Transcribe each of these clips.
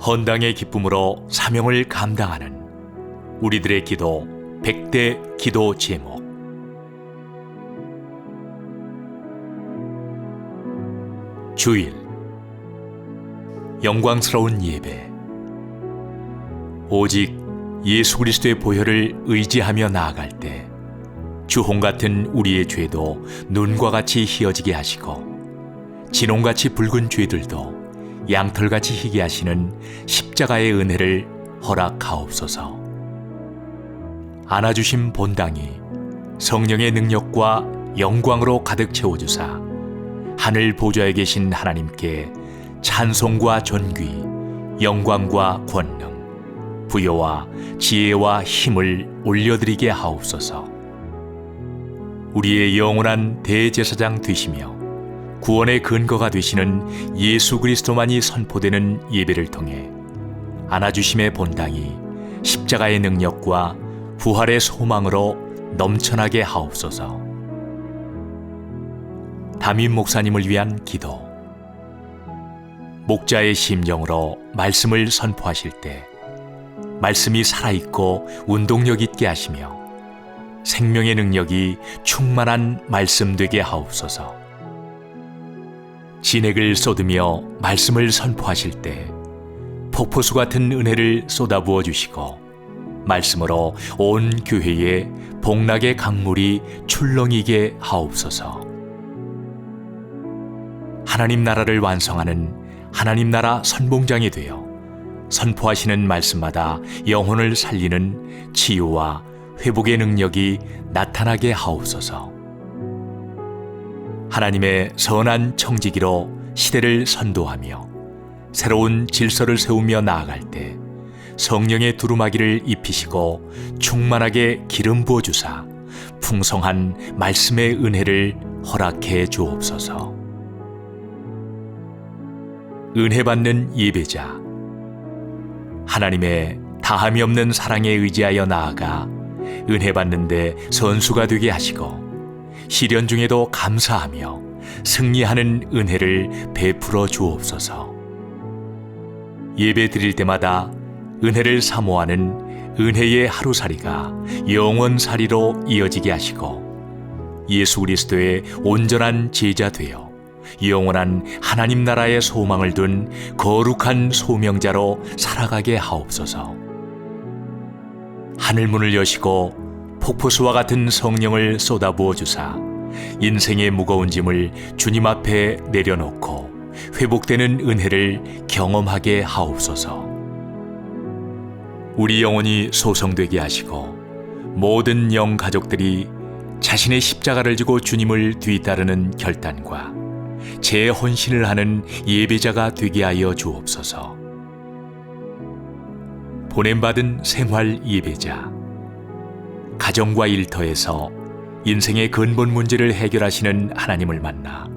헌당의 기쁨으로 사명을 감당하는 우리들의 기도 100대 기도 제목. 주일 영광스러운 예배. 오직 예수 그리스도의 보혈을 의지하며 나아갈 때 주홍 같은 우리의 죄도 눈과 같이 희어지게 하시고 진홍같이 붉은 죄들도 양털같이 희게 하시는 십자가의 은혜를 허락하옵소서. 안아주신 본당이 성령의 능력과 영광으로 가득 채워주사 하늘 보좌에 계신 하나님께 찬송과 존귀, 영광과 권능, 부여와 지혜와 힘을 올려드리게 하옵소서. 우리의 영원한 대제사장 되시며 구원의 근거가 되시는 예수 그리스도만이 선포되는 예배를 통해 안아주심의 본당이 십자가의 능력과 부활의 소망으로 넘쳐나게 하옵소서. 담임 목사님을 위한 기도. 목자의 심정으로 말씀을 선포하실 때 말씀이 살아있고 운동력 있게 하시며 생명의 능력이 충만한 말씀 되게 하옵소서. 진액을 쏟으며 말씀을 선포하실 때 폭포수 같은 은혜를 쏟아부어 주시고 말씀으로 온 교회에 복락의 강물이 출렁이게 하옵소서. 하나님 나라를 완성하는 하나님 나라 선봉장이 되어 선포하시는 말씀마다 영혼을 살리는 치유와 회복의 능력이 나타나게 하옵소서. 하나님의 선한 청지기로 시대를 선도하며 새로운 질서를 세우며 나아갈 때 성령의 두루마기를 입히시고 충만하게 기름 부어 주사 풍성한 말씀의 은혜를 허락해 주옵소서. 은혜 받는 예배자. 하나님의 다함이 없는 사랑에 의지하여 나아가 은혜 받는데 선수가 되게 하시고 시련 중에도 감사하며 승리하는 은혜를 베풀어 주옵소서. 예배 드릴 때마다 은혜를 사모하는 은혜의 하루살이가 영원살이로 이어지게 하시고 예수 그리스도의 온전한 제자 되어 영원한 하나님 나라의 소망을 둔 거룩한 소명자로 살아가게 하옵소서. 하늘문을 여시고 폭포수와 같은 성령을 쏟아부어 주사 인생의 무거운 짐을 주님 앞에 내려놓고 회복되는 은혜를 경험하게 하옵소서. 우리 영혼이 소성되게 하시고 모든 영 가족들이 자신의 십자가를 지고 주님을 뒤따르는 결단과 재혼신을 하는 예배자가 되게 하여 주옵소서. 보냄받은 생활 예배자. 가정과 일터에서 인생의 근본 문제를 해결하시는 하나님을 만나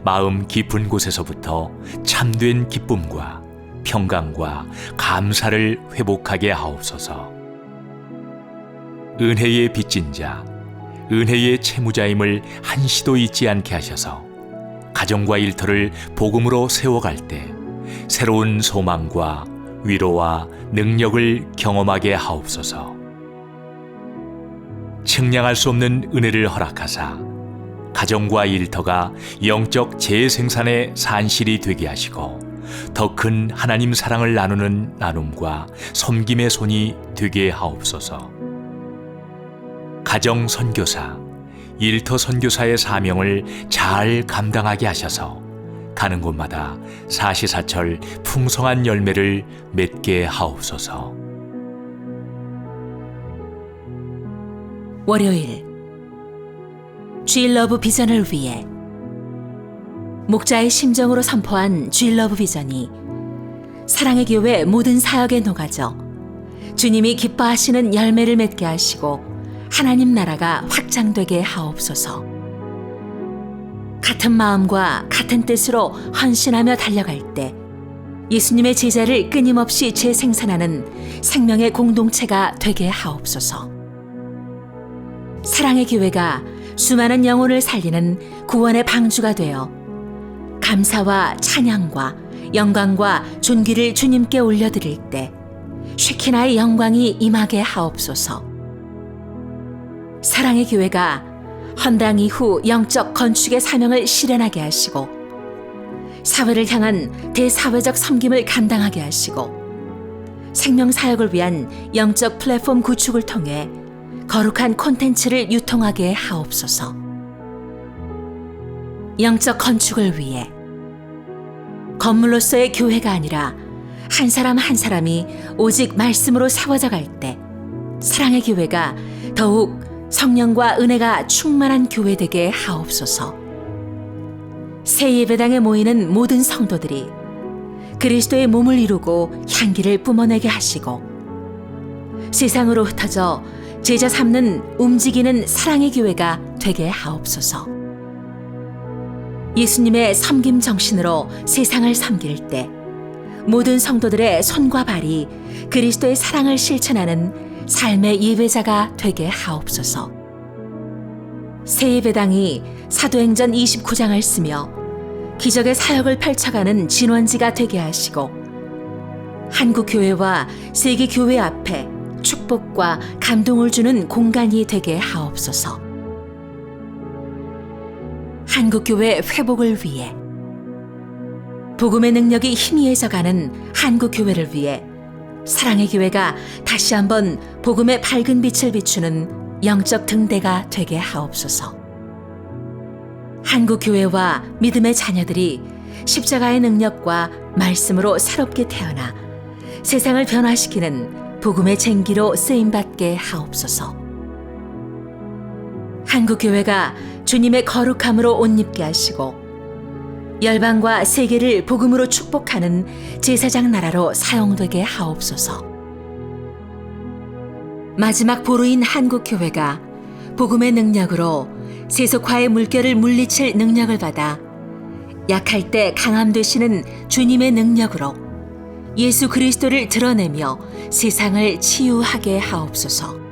마음 깊은 곳에서부터 참된 기쁨과 평강과 감사를 회복하게 하옵소서. 은혜의 빚진 자, 은혜의 채무자임을 한시도 잊지 않게 하셔서 가정과 일터를 복음으로 세워갈 때 새로운 소망과 위로와 능력을 경험하게 하옵소서. 측량할 수 없는 은혜를 허락하사 가정과 일터가 영적 재생산의 산실이 되게 하시고 더 큰 하나님 사랑을 나누는 나눔과 섬김의 손이 되게 하옵소서. 가정 선교사, 일터 선교사의 사명을 잘 감당하게 하셔서 가는 곳마다 사시사철 풍성한 열매를 맺게 하옵소서. 월요일 주일러브 비전을 위해 목자의 심정으로 선포한 주일러브 비전이 사랑의 교회 모든 사역에 녹아져 주님이 기뻐하시는 열매를 맺게 하시고 하나님 나라가 확장되게 하옵소서. 같은 마음과 같은 뜻으로 헌신하며 달려갈 때 예수님의 제자를 끊임없이 재생산하는 생명의 공동체가 되게 하옵소서. 사랑의 교회가 수많은 영혼을 살리는 구원의 방주가 되어 감사와 찬양과 영광과 존귀를 주님께 올려드릴 때 쉐키나의 영광이 임하게 하옵소서. 사랑의 교회가 헌당 이후 영적 건축의 사명을 실현하게 하시고 사회를 향한 대사회적 섬김을 감당하게 하시고 생명사역을 위한 영적 플랫폼 구축을 통해 거룩한 콘텐츠를 유통하게 하옵소서. 영적 건축을 위해 건물로서의 교회가 아니라 한 사람 한 사람이 오직 말씀으로 세워져 갈 때 사랑의 교회가 더욱 성령과 은혜가 충만한 교회 되게 하옵소서. 새 예배당에 모이는 모든 성도들이 그리스도의 몸을 이루고 향기를 뿜어내게 하시고 세상으로 흩어져 제자 삼는 움직이는 사랑의 교회가 되게 하옵소서. 예수님의 섬김 정신으로 세상을 섬길 때 모든 성도들의 손과 발이 그리스도의 사랑을 실천하는 삶의 예배자가 되게 하옵소서. 새 예배당이 사도행전 29장을 쓰며 기적의 사역을 펼쳐가는 진원지가 되게 하시고 한국교회와 세계교회 앞에 축복과 감동을 주는 공간이 되게 하옵소서. 한국교회 회복을 위해 복음의 능력이 희미해져가는 한국교회를 위해 사랑의 교회가 다시 한번 복음의 밝은 빛을 비추는 영적 등대가 되게 하옵소서. 한국교회와 믿음의 자녀들이 십자가의 능력과 말씀으로 새롭게 태어나 세상을 변화시키는 복음의 쟁기로 쓰임받게 하옵소서. 한국교회가 주님의 거룩함으로 옷 입게 하시고 열방과 세계를 복음으로 축복하는 제사장 나라로 사용되게 하옵소서. 마지막 보루인 한국교회가 복음의 능력으로 세속화의 물결을 물리칠 능력을 받아 약할 때 강함 되시는 주님의 능력으로 예수 그리스도를 드러내며 세상을 치유하게 하옵소서.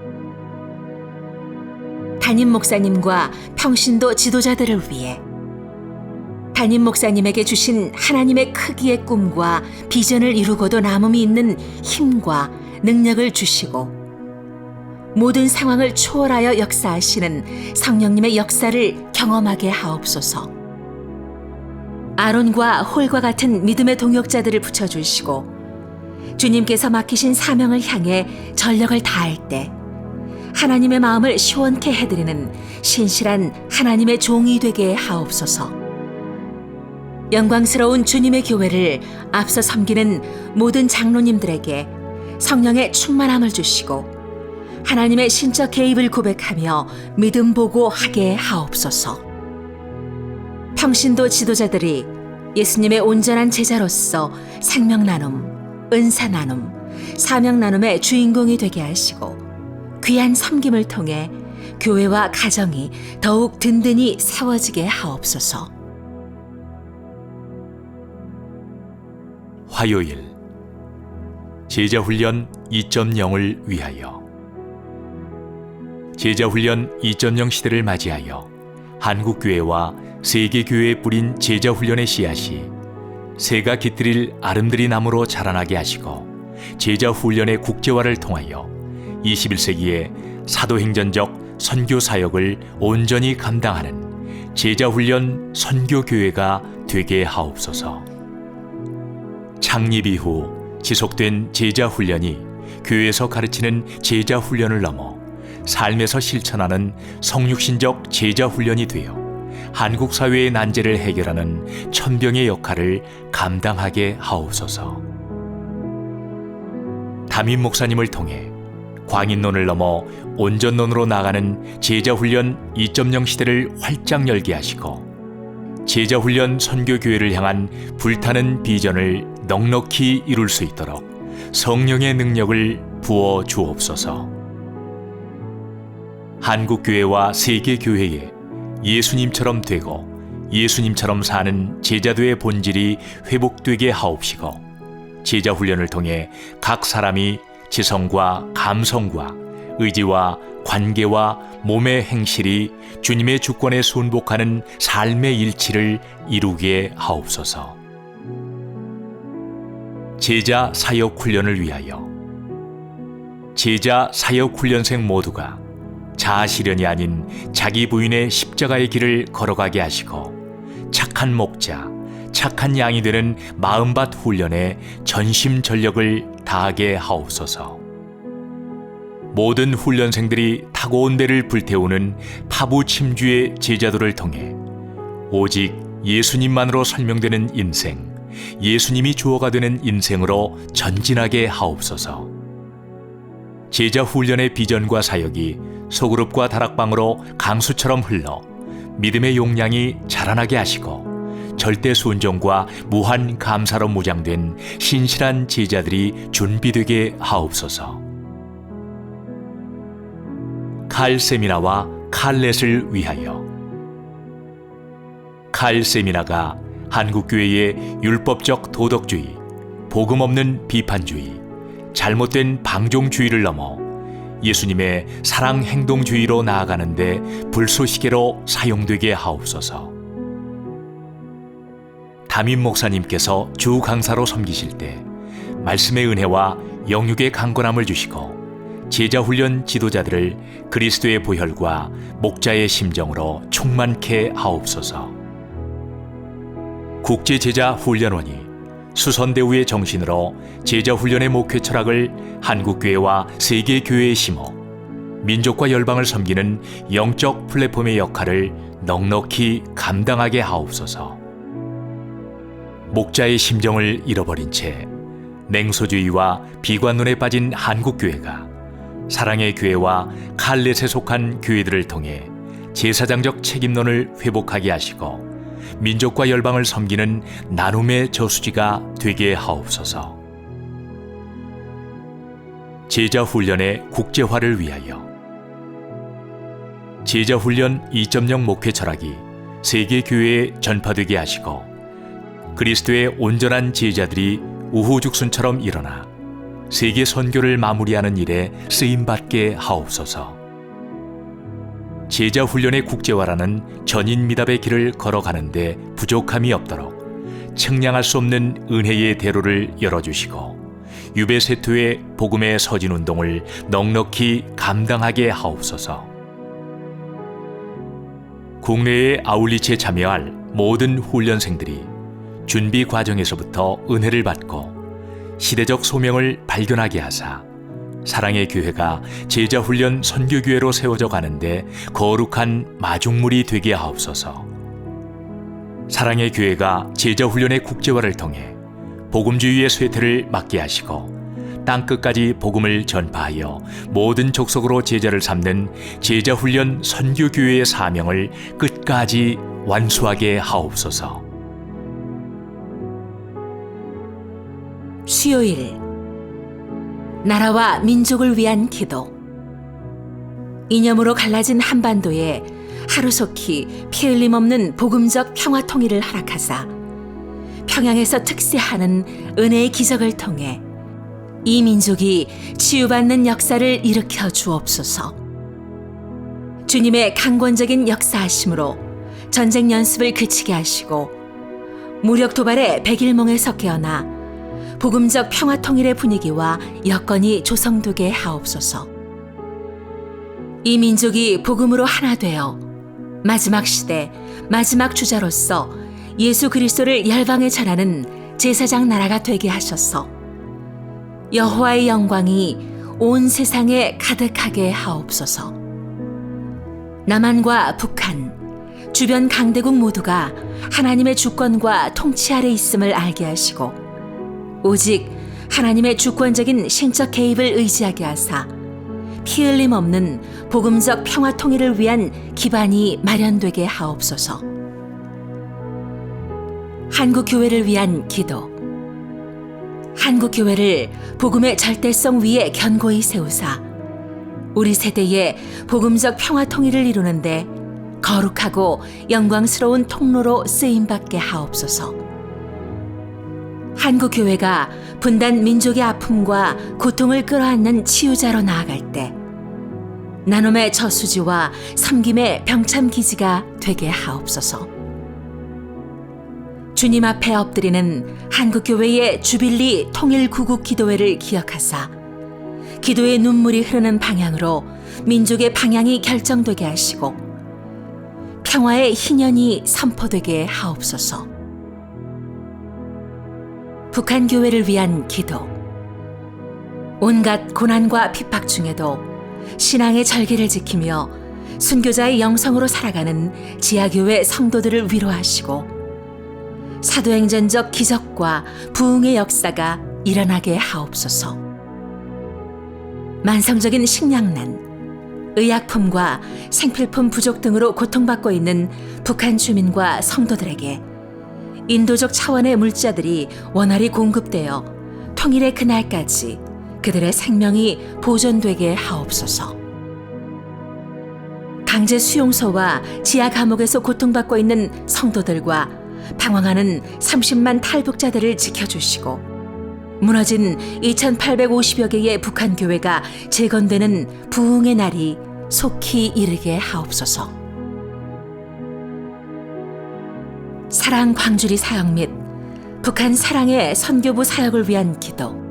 담임 목사님과 평신도 지도자들을 위해 담임 목사님에게 주신 하나님의 크기의 꿈과 비전을 이루고도 남음이 있는 힘과 능력을 주시고 모든 상황을 초월하여 역사하시는 성령님의 역사를 경험하게 하옵소서. 아론과 홀과 같은 믿음의 동역자들을 붙여주시고 주님께서 맡기신 사명을 향해 전력을 다할 때 하나님의 마음을 시원케 해드리는 신실한 하나님의 종이 되게 하옵소서. 영광스러운 주님의 교회를 앞서 섬기는 모든 장로님들에게 성령의 충만함을 주시고 하나님의 신적 개입을 고백하며 믿음 보고하게 하옵소서. 평신도 지도자들이 예수님의 온전한 제자로서 생명 나눔, 은사 나눔, 사명 나눔의 주인공이 되게 하시고 귀한 섬김을 통해 교회와 가정이 더욱 든든히 세워지게 하옵소서. 화요일 제자훈련 2.0을 위하여 제자훈련 2.0 시대를 맞이하여 한국교회와 세계교회에 뿌린 제자훈련의 씨앗이 새가 깃들일 아름드리 나무로 자라나게 하시고 제자훈련의 국제화를 통하여 21세기의 사도행전적 선교사역을 온전히 감당하는 제자훈련 선교교회가 되게 하옵소서. 창립 이후 지속된 제자훈련이 교회에서 가르치는 제자훈련을 넘어 삶에서 실천하는 성육신적 제자훈련이 되어 한국 사회의 난제를 해결하는 천병의 역할을 감당하게 하옵소서. 담임 목사님을 통해 광인론을 넘어 온전론으로 나가는 제자훈련 2.0 시대를 활짝 열게 하시고 제자훈련 선교교회를 향한 불타는 비전을 넉넉히 이룰 수 있도록 성령의 능력을 부어 주옵소서. 한국교회와 세계교회에 예수님처럼 되고 예수님처럼 사는 제자도의 본질이 회복되게 하옵시고 제자훈련을 통해 각 사람이 지성과 감성과 의지와 관계와 몸의 행실이 주님의 주권에 순복하는 삶의 일치를 이루게 하옵소서. 제자 사역 훈련을 위하여 제자 사역 훈련생 모두가 자아 실현이 아닌 자기 부인의 십자가의 길을 걸어가게 하시고 착한 목자, 착한 양이 되는 마음밭 훈련에 전심전력을 다하게 하옵소서. 모든 훈련생들이 타고온 배를 불태우는 파부 침주의 제자도를 통해 오직 예수님만으로 설명되는 인생, 예수님이 주어가 되는 인생으로 전진하게 하옵소서. 제자 훈련의 비전과 사역이 소그룹과 다락방으로 강수처럼 흘러 믿음의 용량이 자라나게 하시고 절대 순종과 무한 감사로 무장된 신실한 제자들이 준비되게 하옵소서. 칼세미나와 칼렛을 위하여 칼세미나가 한국교회의 율법적 도덕주의, 복음 없는 비판주의, 잘못된 방종주의를 넘어 예수님의 사랑 행동주의로 나아가는데 불쏘시개로 사용되게 하옵소서. 담임 목사님께서 주 강사로 섬기실 때 말씀의 은혜와 영육의 강건함을 주시고 제자훈련 지도자들을 그리스도의 보혈과 목자의 심정으로 충만케 하옵소서. 국제제자훈련원이 수선대우의 정신으로 제자훈련의 목회 철학을 한국교회와 세계교회에 심어 민족과 열방을 섬기는 영적 플랫폼의 역할을 넉넉히 감당하게 하옵소서. 목자의 심정을 잃어버린 채 냉소주의와 비관론에 빠진 한국교회가 사랑의 교회와 칼렛에 속한 교회들을 통해 제사장적 책임론을 회복하게 하시고 민족과 열방을 섬기는 나눔의 저수지가 되게 하옵소서. 제자훈련의 국제화를 위하여 제자훈련 2.0 목회 철학이 세계교회에 전파되게 하시고 그리스도의 온전한 제자들이 우후죽순처럼 일어나 세계 선교를 마무리하는 일에 쓰임받게 하옵소서. 제자훈련의 국제화라는 전인미답의 길을 걸어가는데 부족함이 없도록 측량할 수 없는 은혜의 대로를 열어주시고 유배세투의 복음의 서진운동을 넉넉히 감당하게 하옵소서. 국내에 아울리치에 참여할 모든 훈련생들이 준비 과정에서부터 은혜를 받고 시대적 소명을 발견하게 하사 사랑의 교회가 제자훈련 선교교회로 세워져 가는데 거룩한 마중물이 되게 하옵소서. 사랑의 교회가 제자훈련의 국제화를 통해 복음주의의 쇠퇴를 막게 하시고 땅끝까지 복음을 전파하여 모든 족속으로 제자를 삼는 제자훈련 선교교회의 사명을 끝까지 완수하게 하옵소서. 수요일 나라와 민족을 위한 기도. 이념으로 갈라진 한반도에 하루속히 피 흘림 없는 복음적 평화 통일을 허락하사 평양에서 특세하는 은혜의 기적을 통해 이 민족이 치유받는 역사를 일으켜 주옵소서. 주님의 강권적인 역사하심으로 전쟁 연습을 그치게 하시고 무력 도발의 백일몽에서 깨어나 복음적 평화 통일의 분위기와 여건이 조성되게 하옵소서. 이 민족이 복음으로 하나 되어 마지막 시대 마지막 주자로서 예수 그리스도를 열방에 전하는 제사장 나라가 되게 하셔서 여호와의 영광이 온 세상에 가득하게 하옵소서. 남한과 북한, 주변 강대국 모두가 하나님의 주권과 통치 아래 있음을 알게 하시고 오직 하나님의 주권적인 신적 개입을 의지하게 하사 피 흘림 없는 복음적 평화 통일을 위한 기반이 마련되게 하옵소서. 한국교회를 위한 기도. 한국교회를 복음의 절대성 위에 견고히 세우사 우리 세대의 복음적 평화 통일을 이루는데 거룩하고 영광스러운 통로로 쓰임받게 하옵소서. 한국교회가 분단 민족의 아픔과 고통을 끌어안는 치유자로 나아갈 때 나눔의 저수지와 섬김의 병참 기지가 되게 하옵소서. 주님 앞에 엎드리는 한국교회의 주빌리 통일구국 기도회를 기억하사 기도의 눈물이 흐르는 방향으로 민족의 방향이 결정되게 하시고 평화의 희년이 선포되게 하옵소서. 북한 교회를 위한 기도. 온갖 고난과 핍박 중에도 신앙의 절기를 지키며 순교자의 영성으로 살아가는 지하교회 성도들을 위로하시고 사도행전적 기적과 부흥의 역사가 일어나게 하옵소서. 만성적인 식량난, 의약품과 생필품 부족 등으로 고통받고 있는 북한 주민과 성도들에게 인도적 차원의 물자들이 원활히 공급되어 통일의 그날까지 그들의 생명이 보존되게 하옵소서. 강제 수용소와 지하 감옥에서 고통받고 있는 성도들과 방황하는 30만 탈북자들을 지켜주시고 무너진 2,850여 개의 북한 교회가 재건되는 부흥의 날이 속히 이르게 하옵소서. 사랑 광주리 사역 및 북한 사랑의 선교부 사역을 위한 기도.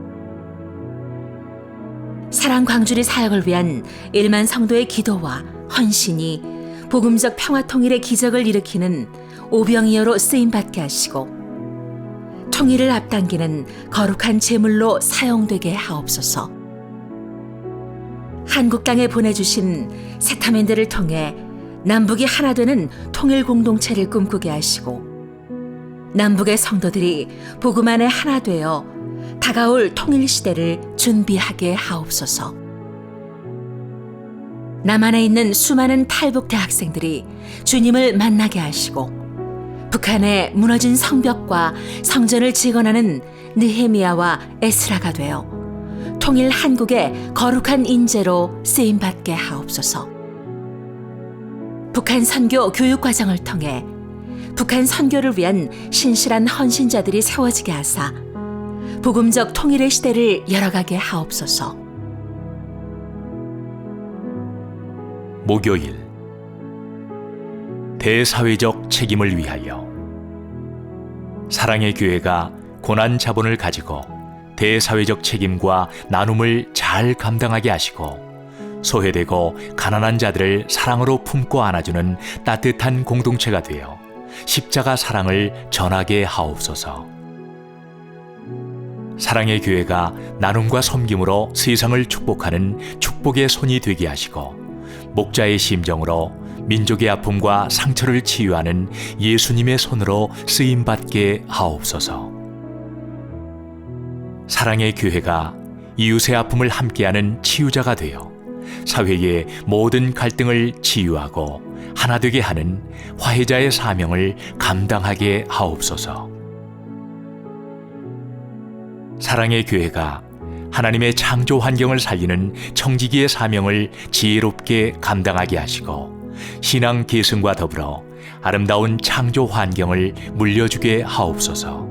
사랑 광주리 사역을 위한 1만 성도의 기도와 헌신이 복음적 평화 통일의 기적을 일으키는 오병이어로 쓰임받게 하시고 통일을 앞당기는 거룩한 제물로 사용되게 하옵소서. 한국 땅에 보내주신 세타맨들을 통해 남북이 하나 되는 통일 공동체를 꿈꾸게 하시고 남북의 성도들이 복음 안에 하나 되어 다가올 통일 시대를 준비하게 하옵소서. 남한에 있는 수많은 탈북 대학생들이 주님을 만나게 하시고 북한의 무너진 성벽과 성전을 재건하는 느헤미야와 에스라가 되어 통일 한국의 거룩한 인재로 쓰임받게 하옵소서. 북한 선교 교육과정을 통해 북한 선교를 위한 신실한 헌신자들이 세워지게 하사 복음적 통일의 시대를 열어가게 하옵소서. 목요일 대사회적 책임을 위하여 사랑의 교회가 고난 자본을 가지고 대사회적 책임과 나눔을 잘 감당하게 하시고 소외되고 가난한 자들을 사랑으로 품고 안아주는 따뜻한 공동체가 되어 십자가 사랑을 전하게 하옵소서. 사랑의 교회가 나눔과 섬김으로 세상을 축복하는 축복의 손이 되게 하시고 목자의 심정으로 민족의 아픔과 상처를 치유하는 예수님의 손으로 쓰임받게 하옵소서. 사랑의 교회가 이웃의 아픔을 함께하는 치유자가 되어 사회의 모든 갈등을 치유하고 하나 되게 하는 화해자의 사명을 감당하게 하옵소서. 사랑의 교회가 하나님의 창조 환경을 살리는 청지기의 사명을 지혜롭게 감당하게 하시고 신앙 계승과 더불어 아름다운 창조 환경을 물려주게 하옵소서.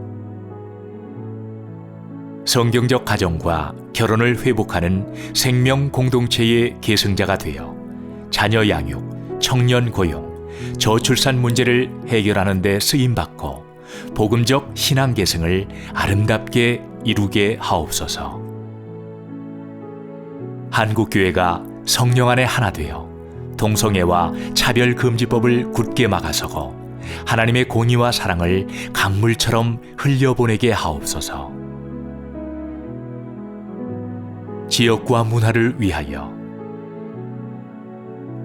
성경적 가정과 결혼을 회복하는 생명 공동체의 계승자가 되어 자녀 양육, 청년 고용, 저출산 문제를 해결하는 데 쓰임받고 복음적 신앙 계승을 아름답게 이루게 하옵소서. 한국교회가 성령 안에 하나 되어 동성애와 차별금지법을 굳게 막아서고 하나님의 공의와 사랑을 강물처럼 흘려보내게 하옵소서. 지역과 문화를 위하여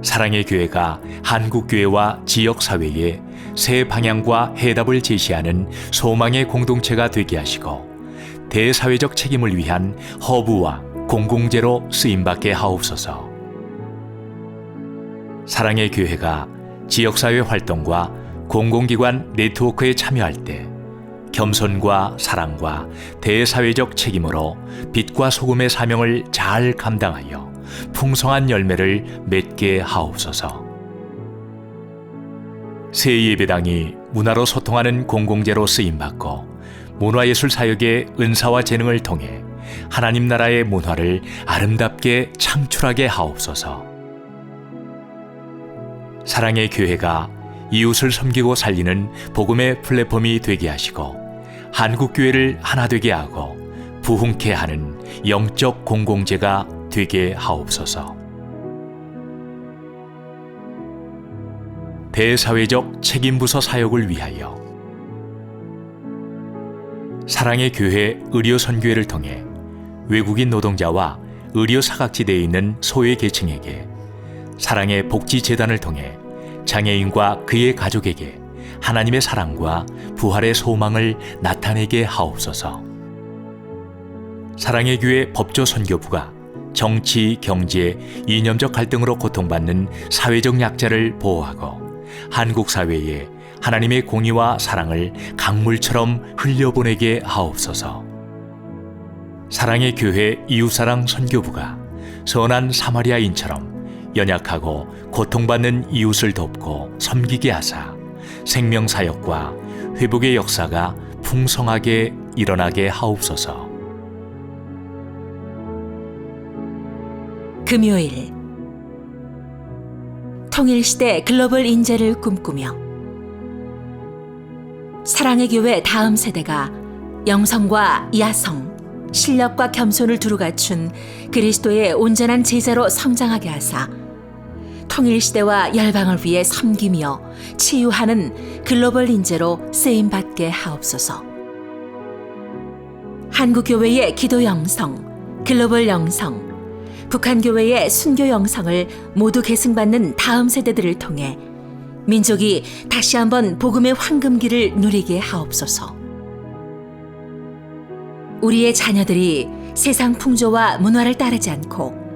사랑의 교회가 한국교회와 지역사회에 새 방향과 해답을 제시하는 소망의 공동체가 되게 하시고 대사회적 책임을 위한 허브와 공공재로 쓰임받게 하옵소서. 사랑의 교회가 지역사회 활동과 공공기관 네트워크에 참여할 때 겸손과 사랑과 대사회적 책임으로 빛과 소금의 사명을 잘 감당하여 풍성한 열매를 맺게 하옵소서. 새 예배당이 문화로 소통하는 공공재로 쓰임받고 문화예술 사역의 은사와 재능을 통해 하나님 나라의 문화를 아름답게 창출하게 하옵소서. 사랑의 교회가 이웃을 섬기고 살리는 복음의 플랫폼이 되게 하시고 한국교회를 하나 되게 하고 부흥케 하는 영적 공공재가 되게 하옵소서. 대사회적 책임부서 사역을 위하여 사랑의 교회 의료선교회를 통해 외국인 노동자와 의료 사각지대에 있는 소외계층에게 사랑의 복지재단을 통해 장애인과 그의 가족에게 하나님의 사랑과 부활의 소망을 나타내게 하옵소서. 사랑의 교회 법조선교부가 정치, 경제, 이념적 갈등으로 고통받는 사회적 약자를 보호하고 한국 사회에 하나님의 공의와 사랑을 강물처럼 흘려보내게 하옵소서. 사랑의 교회 이웃사랑 선교부가 선한 사마리아인처럼 연약하고 고통받는 이웃을 돕고 섬기게 하사 생명사역과 회복의 역사가 풍성하게 일어나게 하옵소서. 금요일 통일시대 글로벌 인재를 꿈꾸며 사랑의 교회 다음 세대가 영성과 야성, 실력과 겸손을 두루 갖춘 그리스도의 온전한 제자로 성장하게 하사 통일시대와 열방을 위해 섬기며 치유하는 글로벌 인재로 쓰임받게 하옵소서. 한국교회의 기도 영성, 글로벌 영성, 북한교회의 순교 영성을 모두 계승받는 다음 세대들을 통해 민족이 다시 한번 복음의 황금기를 누리게 하옵소서. 우리의 자녀들이 세상 풍조와 문화를 따르지 않고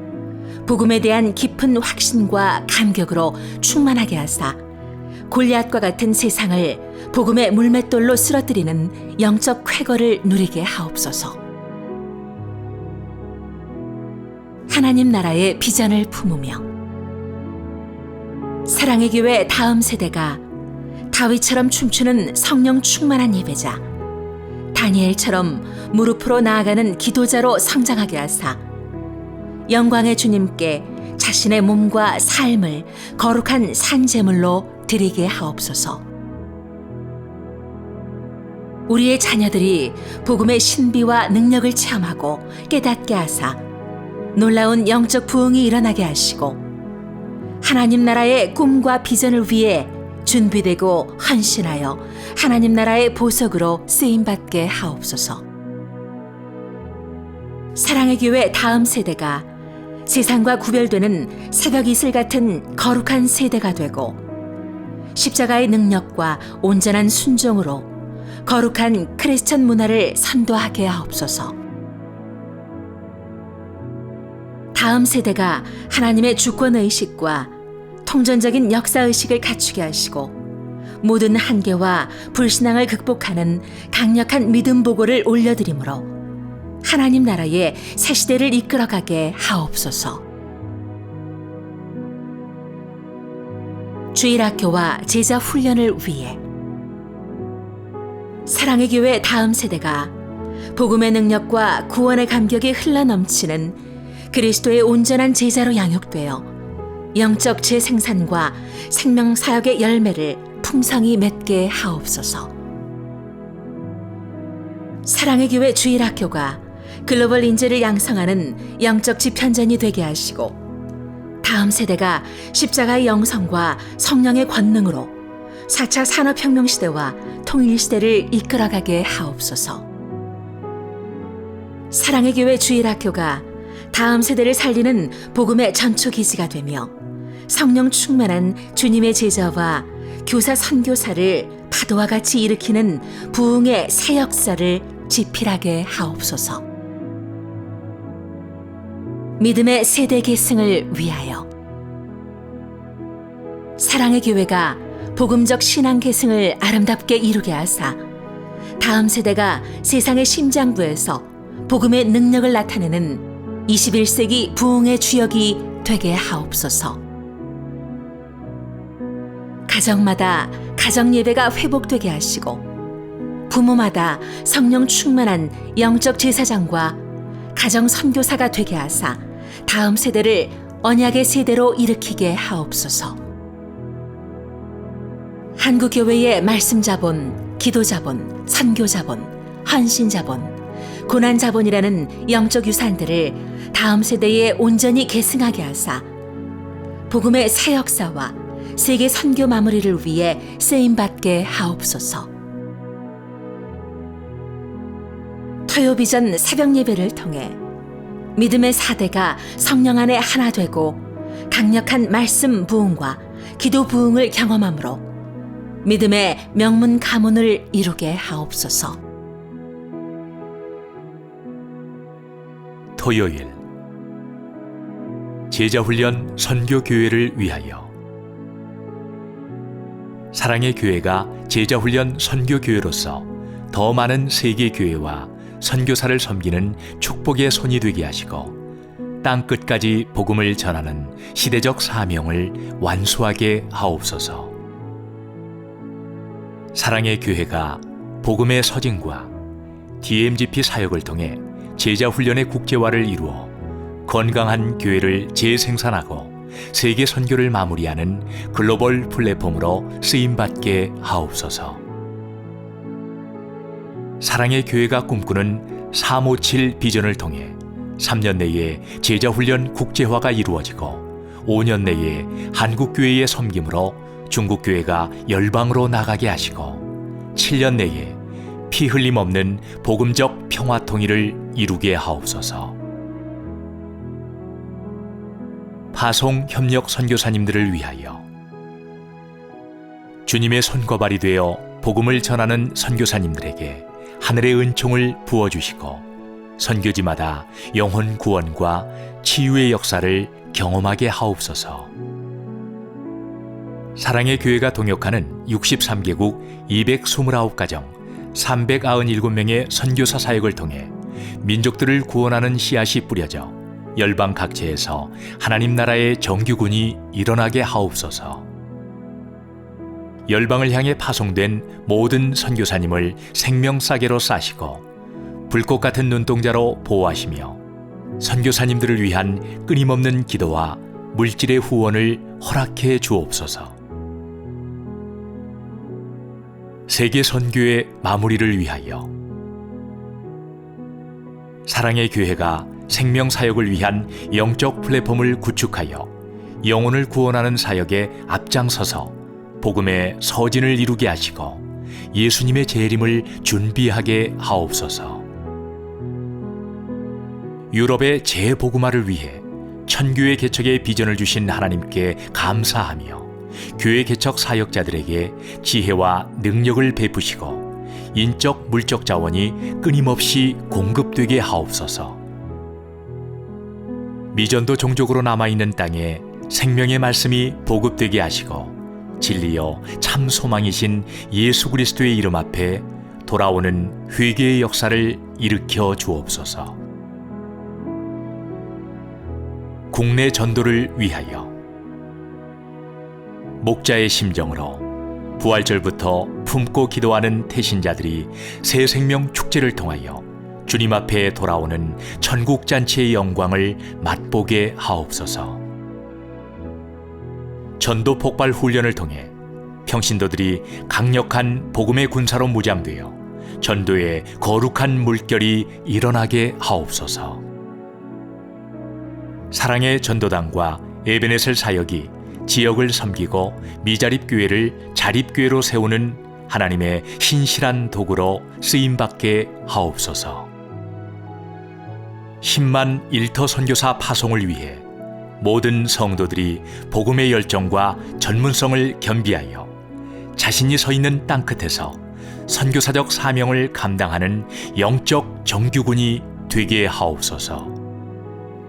복음에 대한 깊은 확신과 감격으로 충만하게 하사 골리앗과 같은 세상을 복음의 물맷돌로 쓰러뜨리는 영적 쾌거를 누리게 하옵소서. 하나님 나라의 비전을 품으며 사랑의 교회 다음 세대가 다윗처럼 춤추는 성령 충만한 예배자, 다니엘처럼 무릎으로 나아가는 기도자로 성장하게 하사 영광의 주님께 자신의 몸과 삶을 거룩한 산제물로 드리게 하옵소서. 우리의 자녀들이 복음의 신비와 능력을 체험하고 깨닫게 하사 놀라운 영적 부흥이 일어나게 하시고 하나님 나라의 꿈과 비전을 위해 준비되고 헌신하여 하나님 나라의 보석으로 쓰임받게 하옵소서. 사랑의 교회 다음 세대가 세상과 구별되는 새벽 이슬 같은 거룩한 세대가 되고 십자가의 능력과 온전한 순종으로 거룩한 크리스천 문화를 선도하게 하옵소서. 다음 세대가 하나님의 주권의식과 통전적인 역사의식을 갖추게 하시고 모든 한계와 불신앙을 극복하는 강력한 믿음 보고를 올려드리므로 하나님 나라의 새 시대를 이끌어가게 하옵소서. 주일학교와 제자 훈련을 위해 사랑의 교회 다음 세대가 복음의 능력과 구원의 감격이 흘러넘치는 그리스도의 온전한 제자로 양육되어 영적 재생산과 생명사역의 열매를 풍성히 맺게 하옵소서. 사랑의 교회 주일학교가 글로벌 인재를 양성하는 영적 집현전이 되게 하시고 다음 세대가 십자가의 영성과 성령의 권능으로 4차 산업혁명 시대와 통일시대를 이끌어가게 하옵소서. 사랑의 교회 주일학교가 다음 세대를 살리는 복음의 전초기지가 되며 성령 충만한 주님의 제자와 교사 선교사를 파도와 같이 일으키는 부흥의 새 역사를 지필하게 하옵소서. 믿음의 세대 계승을 위하여 사랑의 교회가 복음적 신앙 계승을 아름답게 이루게 하사 다음 세대가 세상의 심장부에서 복음의 능력을 나타내는 21세기 부흥의 주역이 되게 하옵소서. 가정마다 가정 예배가 회복되게 하시고 부모마다 성령 충만한 영적 제사장과 가정 선교사가 되게 하사 다음 세대를 언약의 세대로 일으키게 하옵소서. 한국교회의 말씀자본, 기도자본, 선교자본, 헌신자본, 고난자본이라는 영적 유산들을 다음 세대에 온전히 계승하게 하사 복음의 새 역사와 세계 선교 마무리를 위해 쓰임받게 하옵소서. 토요비전 새벽 예배를 통해 믿음의 사대가 성령 안에 하나 되고 강력한 말씀 부흥과 기도 부흥을 경험함으로 믿음의 명문 가문을 이루게 하옵소서. 토요일 제자훈련 선교교회를 위하여. 사랑의 교회가 제자훈련 선교교회로서 더 많은 세계교회와 선교사를 섬기는 축복의 손이 되게 하시고 땅끝까지 복음을 전하는 시대적 사명을 완수하게 하옵소서. 사랑의 교회가 복음의 서징과 DMGP 사역을 통해 제자훈련의 국제화를 이루어 건강한 교회를 재생산하고 세계 선교를 마무리하는 글로벌 플랫폼으로 쓰임받게 하옵소서. 사랑의 교회가 꿈꾸는 357 비전을 통해 3년 내에 제자훈련 국제화가 이루어지고 5년 내에 한국교회의 섬김으로 중국교회가 열방으로 나가게 하시고 7년 내에 피 흘림 없는 복음적 평화 통일을 이루게 하옵소서. 파송 협력 선교사님들을 위하여. 주님의 손과 발이 되어 복음을 전하는 선교사님들에게 하늘의 은총을 부어주시고 선교지마다 영혼 구원과 치유의 역사를 경험하게 하옵소서. 사랑의 교회가 동역하는 63개국 229가정 397명의 선교사 사역을 통해 민족들을 구원하는 씨앗이 뿌려져 열방 각지에서 하나님 나라의 정규군이 일어나게 하옵소서. 열방을 향해 파송된 모든 선교사님을 생명싸개로 싸시고 불꽃 같은 눈동자로 보호하시며 선교사님들을 위한 끊임없는 기도와 물질의 후원을 허락해 주옵소서. 세계 선교의 마무리를 위하여. 사랑의 교회가 생명사역을 위한 영적 플랫폼을 구축하여 영혼을 구원하는 사역에 앞장서서 복음의 서진을 이루게 하시고 예수님의 재림을 준비하게 하옵소서. 유럽의 재복음화를 위해 천교회 개척의 비전을 주신 하나님께 감사하며 교회 개척 사역자들에게 지혜와 능력을 베푸시고 인적 물적 자원이 끊임없이 공급되게 하옵소서. 미전도 종족으로 남아있는 땅에 생명의 말씀이 보급되게 하시고 진리여 참 소망이신 예수 그리스도의 이름 앞에 돌아오는 회개의 역사를 일으켜 주옵소서. 국내 전도를 위하여. 목자의 심정으로 부활절부터 품고 기도하는 태신자들이 새 생명 축제를 통하여 주님 앞에 돌아오는 천국잔치의 영광을 맛보게 하옵소서. 전도 폭발 훈련을 통해 평신도들이 강력한 복음의 군사로 무장되어 전도의 거룩한 물결이 일어나게 하옵소서. 사랑의 전도단과 에베네셀 사역이 지역을 섬기고 미자립교회를 자립교회로 세우는 하나님의 신실한 도구로 쓰임받게 하옵소서. 10만 일터 선교사 파송을 위해 모든 성도들이 복음의 열정과 전문성을 겸비하여 자신이 서 있는 땅끝에서 선교사적 사명을 감당하는 영적 정규군이 되게 하옵소서.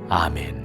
아멘.